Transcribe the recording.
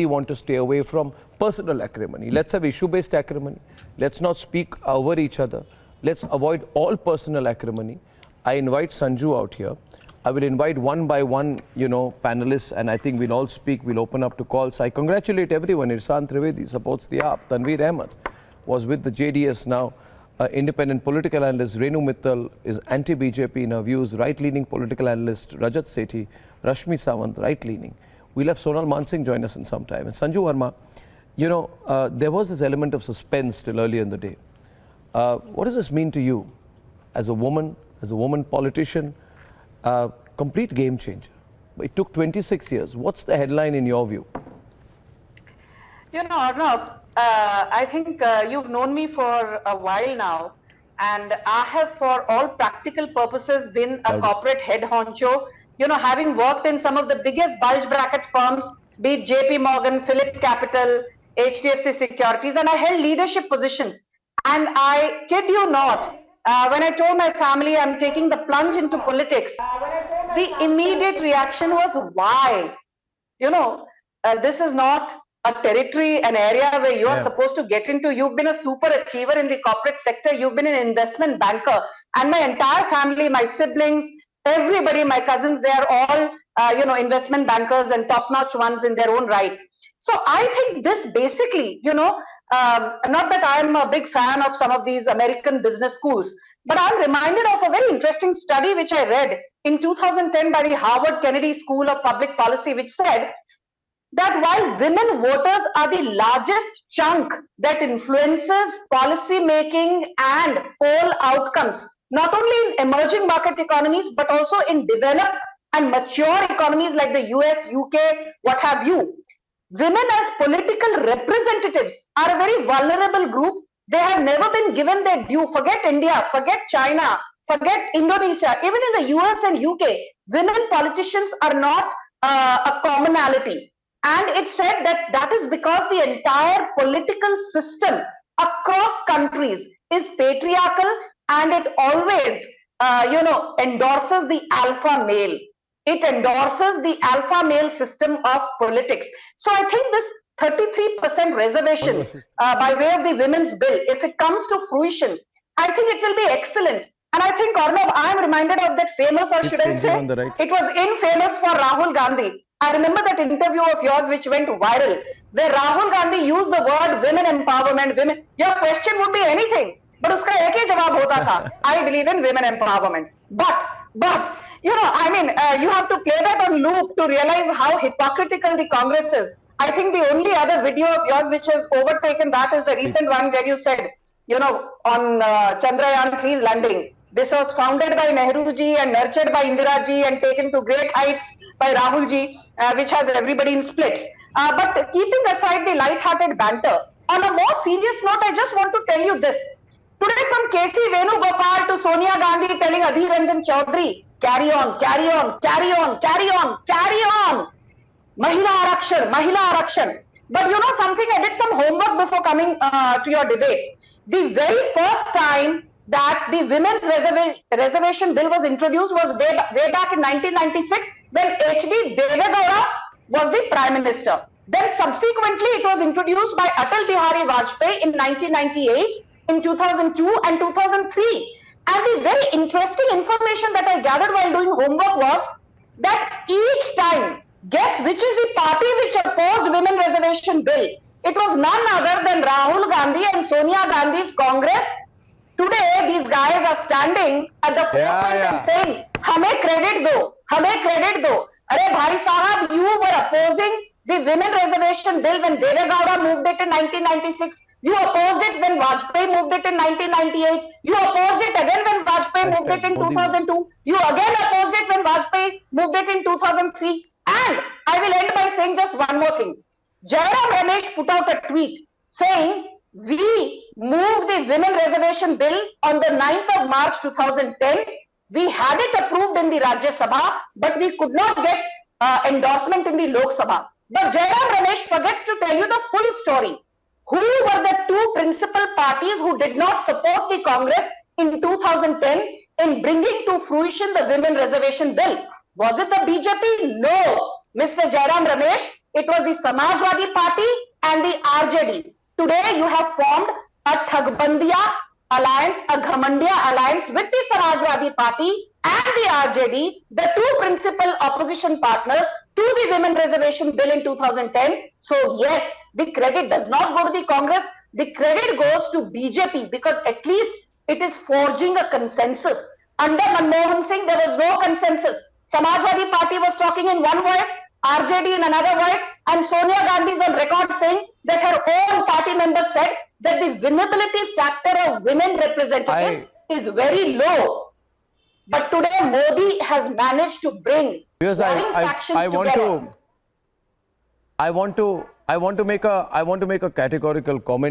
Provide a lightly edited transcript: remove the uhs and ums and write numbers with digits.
want to stay away from personal acrimony. Let's have issue-based acrimony. Let's not speak over each other. Let's avoid all personal acrimony. I invite Sanju out here. I will invite one by one, panelists, and I think we'll all speak. We'll open up to calls. I congratulate everyone. Irsan Trivedi supports the AAP. Tanveer Ahmed was with the JDS now. Independent political analyst Renu Mittal is anti-BJP in her views. Right-leaning political analyst Rajat Sethi, Rashmi Sawant, right-leaning. We'll have Sonal Mansingh join us in some time. And Sanju Verma, there was this element of suspense till earlier in the day. What does this mean to you as a woman politician? Complete game changer. It took 26 years. What's the headline in your view? Arnab, I think you've known me for a while now, and I have for all practical purposes been a corporate head honcho, having worked in some of the biggest bulge bracket firms, be it JP Morgan, Phillip Capital, HDFC Securities, and I held leadership positions. And I kid you not, when I told my family I'm taking the plunge into politics, the immediate reaction was, why? This is not a territory, an area where you are supposed to get into. You've been a super achiever in the corporate sector. You've been an investment banker. And my entire family, my siblings, everybody, my cousins, they are all, investment bankers and top-notch ones in their own right. So I think this basically, not that I'm a big fan of some of these American business schools, but I'm reminded of a very interesting study which I read in 2010 by the Harvard Kennedy School of Public Policy, which said that while women voters are the largest chunk that influences policy making and poll outcomes, not only in emerging market economies, but also in developed and mature economies like the US, UK, what have you, women as political representatives are a very vulnerable group. They have never been given their due. Forget India, forget China, forget Indonesia. Even in the US and UK, women politicians are not a commonality. And it said that that is because the entire political system across countries is patriarchal, and it always, endorses the alpha male. It endorses the alpha male system of politics. So I think this 33% reservation by way of the women's bill, if it comes to fruition, I think it will be excellent. And I think, Arnav, I am reminded of that famous, or should I say, it was infamous for Rahul Gandhi. I remember that interview of yours which went viral, where Rahul Gandhi used the word women empowerment, women. Your question would be anything, but uska ek hi jawab hota tha, I believe in women empowerment. But you have to play that on loop to realize how hypocritical the Congress is. I think the only other video of yours which has overtaken that is the recent one where you said, on Chandrayaan 3's landing, this was founded by Nehru ji and nurtured by Indira ji and taken to great heights by Rahul ji, which has everybody in splits. But keeping aside the light-hearted banter, on a more serious note, I just want to tell you this. Today, from K.C. Venugopal to Sonia Gandhi telling Adhir Ranjan Chaudhary, carry on, carry on, carry on, carry on, carry on. Mahila Arakshan. But you know something, I did some homework before coming to your debate. The very first time that the women's reservation bill was introduced was way back in 1996 when H.D. Deve Gowda was the Prime Minister. Then subsequently it was introduced by Atal Bihari Vajpayee in 1998, in 2002 and 2003. And the very interesting information that I gathered while doing homework was that each time, guess which is the party which opposed women reservation bill? It was none other than Rahul Gandhi and Sonia Gandhi's Congress. Today, these guys are standing at the forefront and saying, "Hame credit do, hame credit do." Arey bhai sahab, you were opposing the women reservation bill when Deve Gowda moved it in 1996. You opposed it when Vajpayee moved it in 1998. You opposed it again when Vajpayee moved it in 2002. You again opposed it when Vajpayee moved it in 2003. And I will end by saying just one more thing. Jairam Ramesh put out a tweet saying, we moved the women reservation bill on the 9th of March 2010. We had it approved in the Rajya Sabha, but we could not get endorsement in the Lok Sabha. But Jairam Ramesh forgets to tell you the full story. Who were the two principal parties who did not support the Congress in 2010 in bringing to fruition the women reservation bill? Was it the BJP? No. Mr. Jairam Ramesh, it was the Samajwadi Party and the RJD. Today you have formed a Thagbandiya alliance, a Ghamandiya alliance with the Samajwadi Party and the RJD, the two principal opposition partners to the Women Reservation Bill in 2010. So yes, the credit does not go to the Congress, the credit goes to BJP because at least it is forging a consensus. Under Manmohan Singh, there was no consensus. Samajwadi Party was talking in one voice, RJD in another voice, and Sonia Gandhi is on record saying that her own party members said that the winnability factor of women representatives is very low. But today Modi has managed to bring because factions together. I want to make a categorical comment.